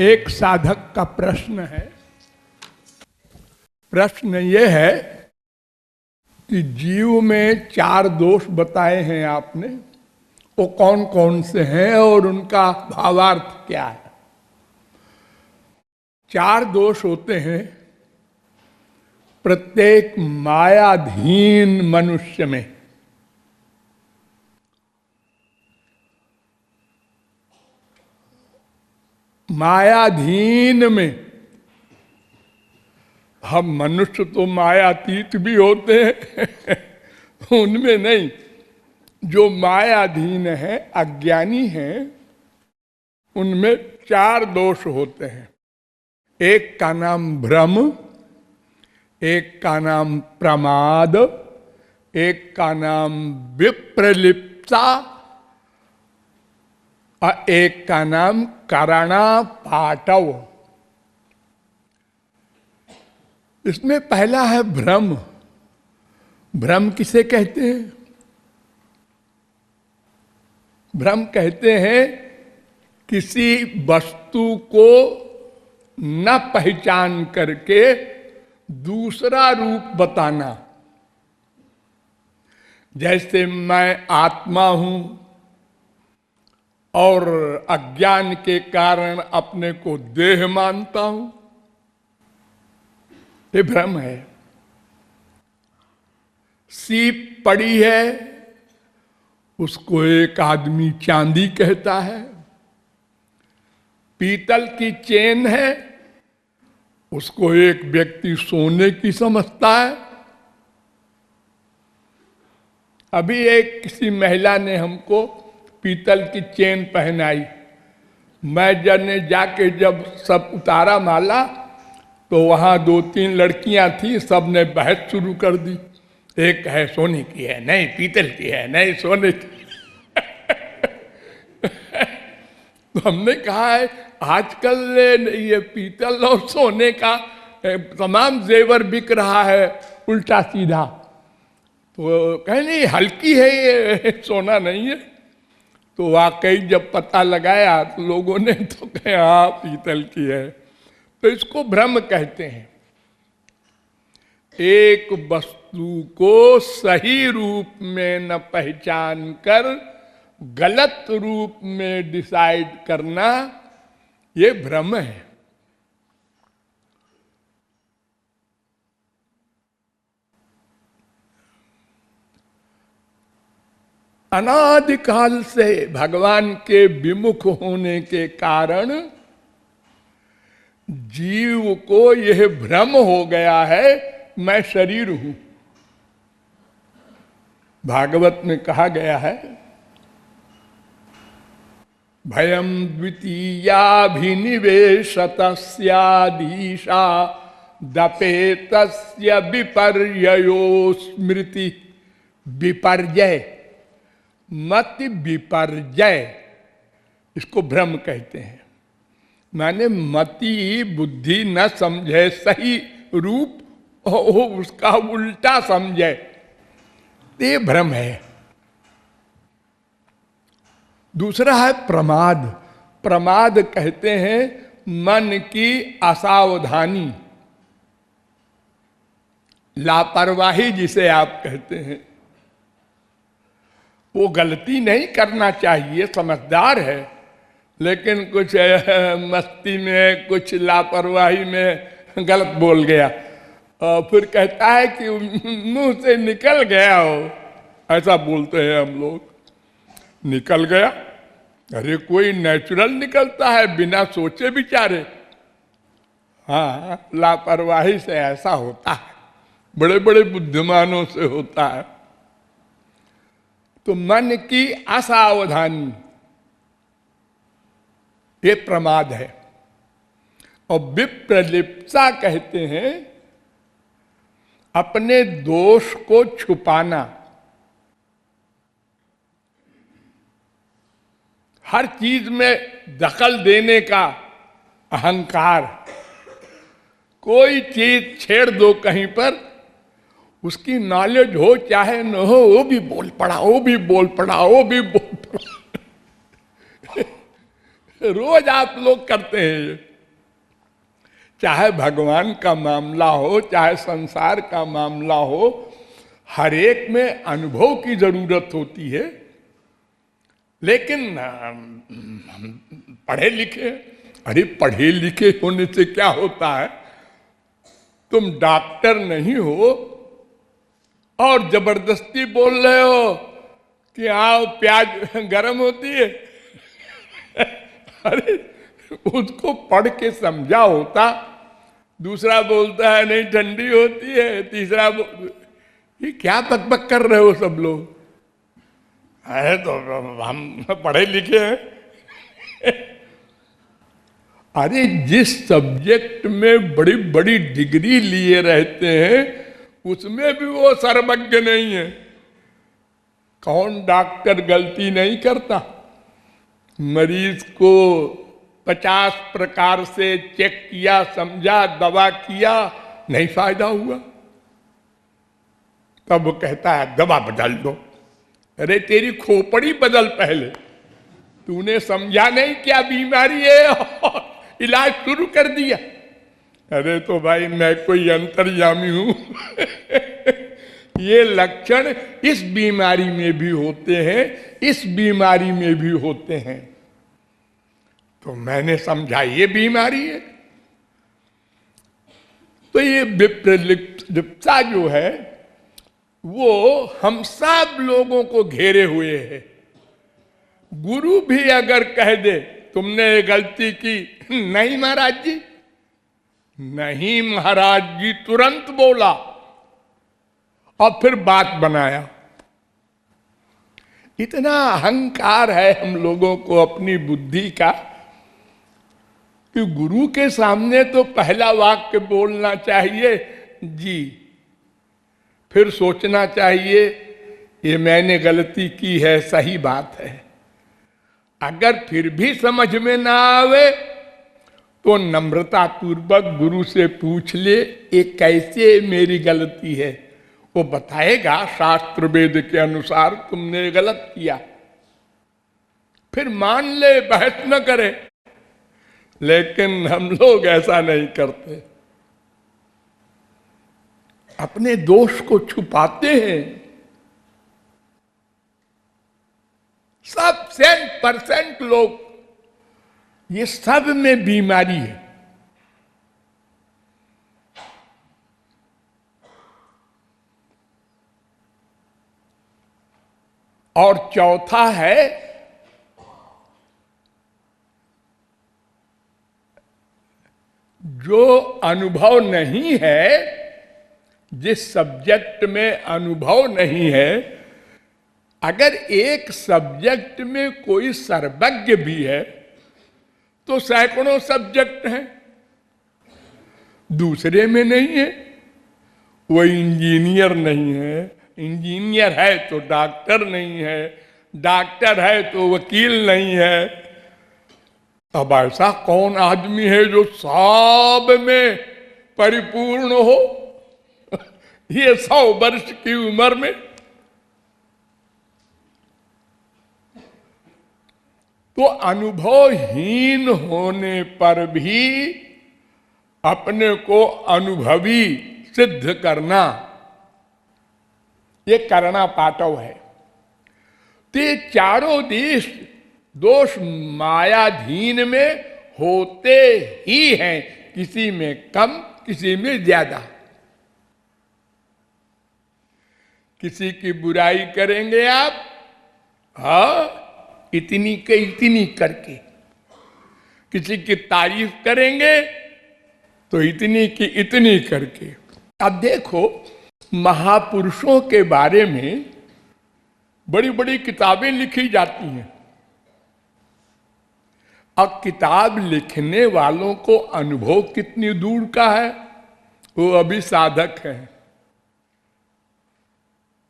एक साधक का प्रश्न है। प्रश्न ये है कि जीव में 4 दोष बताए हैं आपने, वो कौन कौन से हैं और उनका भावार्थ क्या है। 4 दोष होते हैं प्रत्येक मायाधीन मनुष्य में। मायाधीन में हम मनुष्य तो मायातीत भी होते हैं उनमें नहीं, जो मायाधीन है, अज्ञानी हैं, उनमें 4 दोष होते हैं। एक का नाम भ्रम, एक का नाम प्रमाद, एक का नाम विप्रलिप्सा और एक का नाम करणापाटव। इसमें पहला है भ्रम। भ्रम किसे कहते हैं? भ्रम कहते हैं किसी वस्तु को न पहचान करके दूसरा रूप बताना। जैसे मैं आत्मा हूं और अज्ञान के कारण अपने को देह मानता हूं, ये भ्रम है। सीप पड़ी है, उसको एक आदमी चांदी कहता है। पीतल की चेन है, उसको एक व्यक्ति सोने की समझता है। अभी एक किसी महिला ने हमको पीतल की चेन पहनाई। मैं जाके जब सब उतारा माला, तो वहां 2-3 लड़कियां थी, सब ने बहस शुरू कर दी। एक है सोने की है, नहीं पीतल की है, नहीं सोने की तो हमने कहा है आजकल ये पीतल और सोने का तमाम जेवर बिक रहा है उल्टा सीधा। तो कहे नहीं हल्की है ये, सोना नहीं है। तो वाकई जब पता लगाया तो लोगों ने तो कहा हाँ पीतल की है। तो इसको भ्रम कहते हैं। एक वस्तु को सही रूप में न पहचान कर गलत रूप में डिसाइड करना, ये भ्रम है। अनादिकाल से भगवान के विमुख होने के कारण जीव को यह भ्रम हो गया है मैं शरीर हूं। भागवत में कहा गया है भयम द्वितीयाभिनिवेशतस्याधीशा दपेतस्य विपर्ययो स्मृति। विपर्यय, मति विपर्यय, इसको भ्रम कहते हैं। माने मति बुद्धि न समझे सही रूप और उसका उल्टा समझे, ये भ्रम है। दूसरा है प्रमाद। प्रमाद कहते हैं मन की असावधानी, लापरवाही जिसे आप कहते हैं। वो गलती नहीं करना चाहिए, समझदार है, लेकिन कुछ मस्ती में, कुछ लापरवाही में गलत बोल गया और फिर कहता है कि मुंह से निकल गया हो। ऐसा बोलते हैं हम लोग, निकल गया। अरे कोई नेचुरल निकलता है बिना सोचे विचारे। हाँ, लापरवाही से ऐसा होता है, बड़े बड़े बुद्धिमानों से होता है। तो मन की असावधानी, ये प्रमाद है। और विप्रलिप्सा कहते हैं अपने दोष को छुपाना। हर चीज में दखल देने का अहंकार। कोई चीज छेड़ दो कहीं पर, उसकी नॉलेज हो चाहे न हो, वो भी बोल पड़ा, वो भी बोल पड़ा, वो भी बोल पड़ा रोज आप लोग करते हैं ये। चाहे भगवान का मामला हो, चाहे संसार का मामला हो, हर एक में अनुभव की जरूरत होती है। लेकिन हम पढ़े लिखे, अरे पढ़े लिखे होने से क्या होता है? तुम डॉक्टर नहीं हो और जबरदस्ती बोल रहे हो कि आओ प्याज गर्म होती है। अरे उसको पढ़ के समझा होता। दूसरा बोलता है नहीं ठंडी होती है, तीसरा ये क्या बकबक कर रहे हो सब लोग? अरे तो हम पढ़े लिखे हैं। अरे जिस सब्जेक्ट में बड़ी बड़ी डिग्री लिए रहते हैं उसमें भी वो सर्वज्ञ नहीं है। कौन डॉक्टर गलती नहीं करता? मरीज को 50 प्रकार से चेक किया, समझा, दवा किया, नहीं फायदा हुआ, तब वो कहता है दवा बदल दो। अरे तेरी खोपड़ी बदल पहले, तूने समझा नहीं क्या बीमारी है और इलाज शुरू कर दिया। अरे तो भाई मैं कोई अंतर्यामी हूं। ये लक्षण इस बीमारी में भी होते हैं, इस बीमारी में भी होते हैं। तो मैंने समझा ये बीमारी है। तो ये विप्रलिप्तता जो है वो हम सब लोगों को घेरे हुए है। गुरु भी अगर कह दे तुमने ये गलती की, नहीं महाराज जी, नहीं महाराज जी तुरंत बोला और फिर बात बनाया। इतना अहंकार है हम लोगों को अपनी बुद्धि का कि गुरु के सामने तो पहला वाक्य बोलना चाहिए जी, फिर सोचना चाहिए ये मैंने गलती की है, सही बात है। अगर फिर भी समझ में ना आवे तो नम्रता पूर्वक गुरु से पूछ ले ये कैसे मेरी गलती है। वो बताएगा शास्त्र वेद के अनुसार तुमने गलत किया, फिर मान ले, बहस न करे। लेकिन हम लोग ऐसा नहीं करते, अपने दोष को छुपाते हैं। सब 100% लोग, ये सब में बीमारी है। और चौथा है जो अनुभव नहीं है, जिस सब्जेक्ट में अनुभव नहीं है। अगर एक सब्जेक्ट में कोई सर्वज्ञ भी है तो सैकड़ों सब्जेक्ट हैं, दूसरे में नहीं है। वो इंजीनियर नहीं है, इंजीनियर है तो डॉक्टर नहीं है, डॉक्टर है तो वकील नहीं है। अब ऐसा कौन आदमी है जो सब में परिपूर्ण हो? ये 100 वर्ष की उम्र में। तो अनुभवहीन होने पर भी अपने को अनुभवी सिद्ध करना, ये करना पाटव है। तो ये चारों दोष मायाधीन में होते ही हैं, किसी में कम, किसी में ज्यादा। किसी की बुराई करेंगे आप, हाँ, इतनी के इतनी करके। किसी की तारीफ करेंगे तो इतनी की इतनी करके। अब देखो, महापुरुषों के बारे में बड़ी बड़ी किताबें लिखी जाती हैं। अब किताब लिखने वालों को अनुभव कितनी दूर का है, वो अभी साधक हैं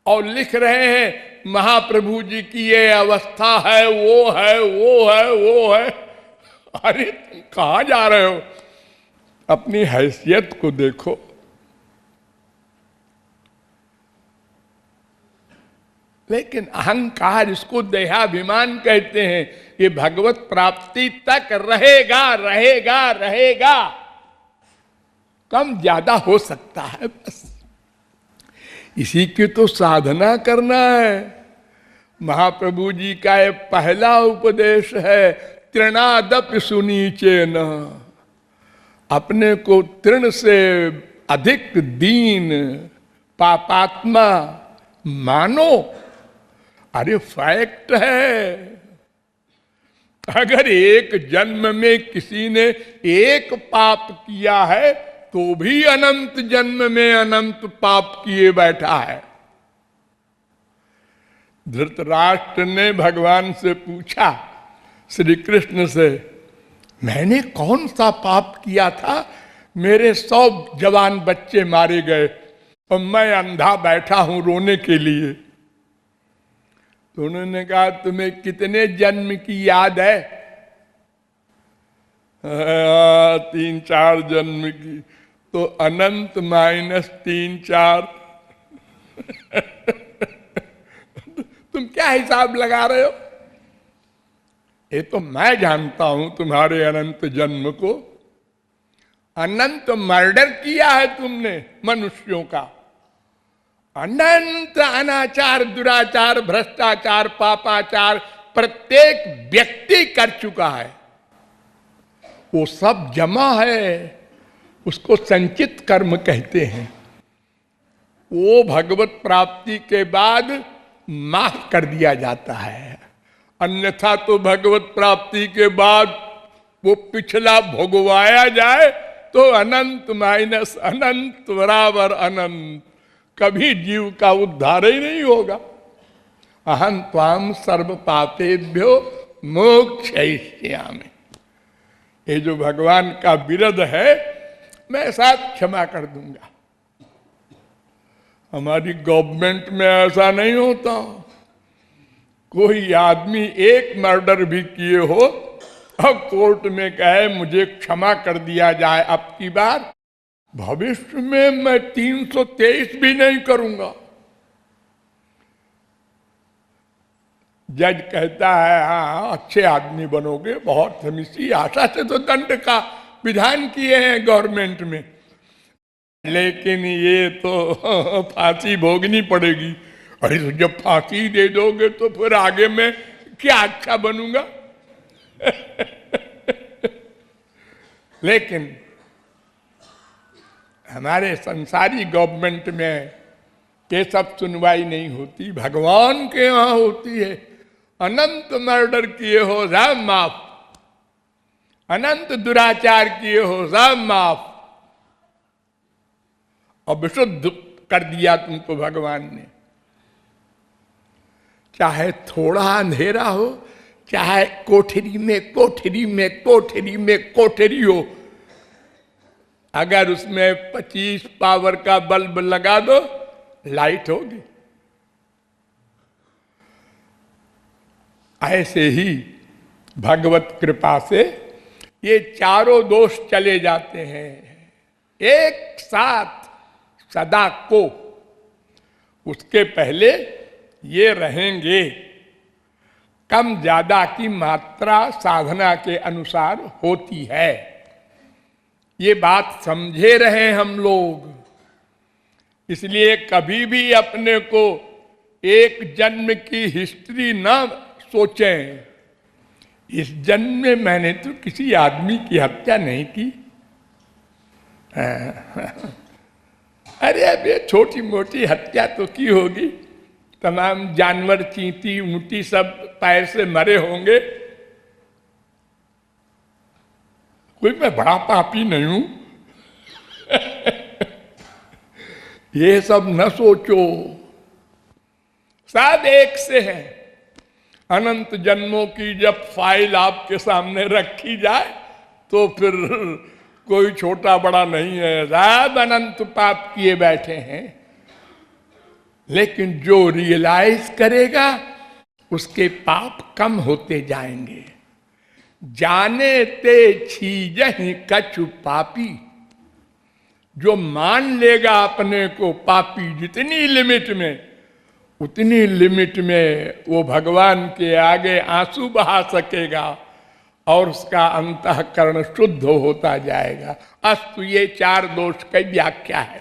और लिख रहे हैं महाप्रभु जी की ये अवस्था है, वो है, वो है, वो है। अरे तुम कहां जा रहे हो? अपनी हैसियत को देखो। लेकिन अहंकार, इसको देहाभिमान कहते हैं, ये भगवत प्राप्ति तक रहेगा रहेगा रहेगा, कम ज्यादा हो सकता है बस। इसी की तो साधना करना है। महाप्रभु जी का ये पहला उपदेश है, तृणादपि सुनीचेन, अपने को तृण से अधिक दीन पापात्मा मानो। अरे फैक्ट है, अगर एक जन्म में किसी ने एक पाप किया है तो भी अनंत जन्म में अनंत पाप किए बैठा है। धृतराष्ट्र ने भगवान से पूछा, श्री कृष्ण से, मैंने कौन सा पाप किया था, मेरे 100 जवान बच्चे मारे गए और मैं अंधा बैठा हूं रोने के लिए। तो उन्होंने कहा, तुम्हें कितने जन्म की याद है? 3-4 जन्म की। तो अनंत -3-4 तुम क्या हिसाब लगा रहे हो? ये तो मैं जानता हूं तुम्हारे अनंत जन्म को। अनंत मर्डर किया है तुमने मनुष्यों का, अनंत अनाचार, दुराचार, भ्रष्टाचार, पापाचार प्रत्येक व्यक्ति कर चुका है। वो सब जमा है, उसको संचित कर्म कहते हैं। वो भगवत प्राप्ति के बाद माफ कर दिया जाता है। अन्यथा तो भगवत प्राप्ति के बाद वो पिछला भोगवाया जाए तो अनंत माइनस अनंत बराबर अनंत, कभी जीव का उद्धार ही नहीं होगा। अहं त्वाम सर्व पापेभ्यो मोक्षयिष्यामि। ये जो भगवान का विरद है, मैं साथ क्षमा कर दूंगा। हमारी गवर्नमेंट में ऐसा नहीं होता। कोई आदमी एक मर्डर भी किए हो और कोर्ट में कहे मुझे क्षमा कर दिया जाए अब की बार, भविष्य में मैं 323 भी नहीं करूंगा। जज कहता है हाँ अच्छे आदमी बनोगे, बहुत हम इसी आशा से तो दंड का विधान किए हैं गवर्नमेंट में, लेकिन ये तो फांसी भोगनी पड़ेगी। अरे तो जब फांसी दे दोगे तो फिर आगे मैं क्या अच्छा बनूंगा? लेकिन हमारे संसारी गवर्नमेंट में ये सब सुनवाई नहीं होती, भगवान के यहां होती है। अनंत मर्डर किए हो सब माफ, अनंत दुराचार किए हो सब माफ, और विशुद्ध कर दिया तुमको भगवान ने। चाहे थोड़ा अंधेरा हो, चाहे कोठरी में कोठरी में कोठरी में कोठरी हो, अगर उसमें 25 पावर का बल्ब लगा दो लाइट होगी। ऐसे ही भगवत कृपा से ये चारों दोष चले जाते हैं एक साथ सदा को। उसके पहले ये रहेंगे, कम ज्यादा की मात्रा साधना के अनुसार होती है। ये बात समझे रहे हम लोग, इसलिए कभी भी अपने को एक जन्म की हिस्ट्री ना सोचें। इस जन्म में मैंने तो किसी आदमी की हत्या नहीं की। अरे अब ये छोटी मोटी हत्या तो की होगी, तमाम जानवर चींटी ऊंटी सब पैर से मरे होंगे, कोई मैं बड़ा पापी नहीं हूं। ये सब न सोचो, शायद एक से है। अनंत जन्मों की जब फाइल आपके सामने रखी जाए तो फिर कोई छोटा बड़ा नहीं है, सब अनंत पाप किए बैठे हैं। लेकिन जो रियलाइज करेगा उसके पाप कम होते जाएंगे। जाने ते छीजहि कछु पापी, जो मान लेगा अपने को पापी जितनी लिमिट में, उतनी लिमिट में वो भगवान के आगे आंसू बहा सकेगा और उसका अंतःकरण शुद्ध होता जाएगा। अस्तु, ये 4 दोष की व्याख्या है।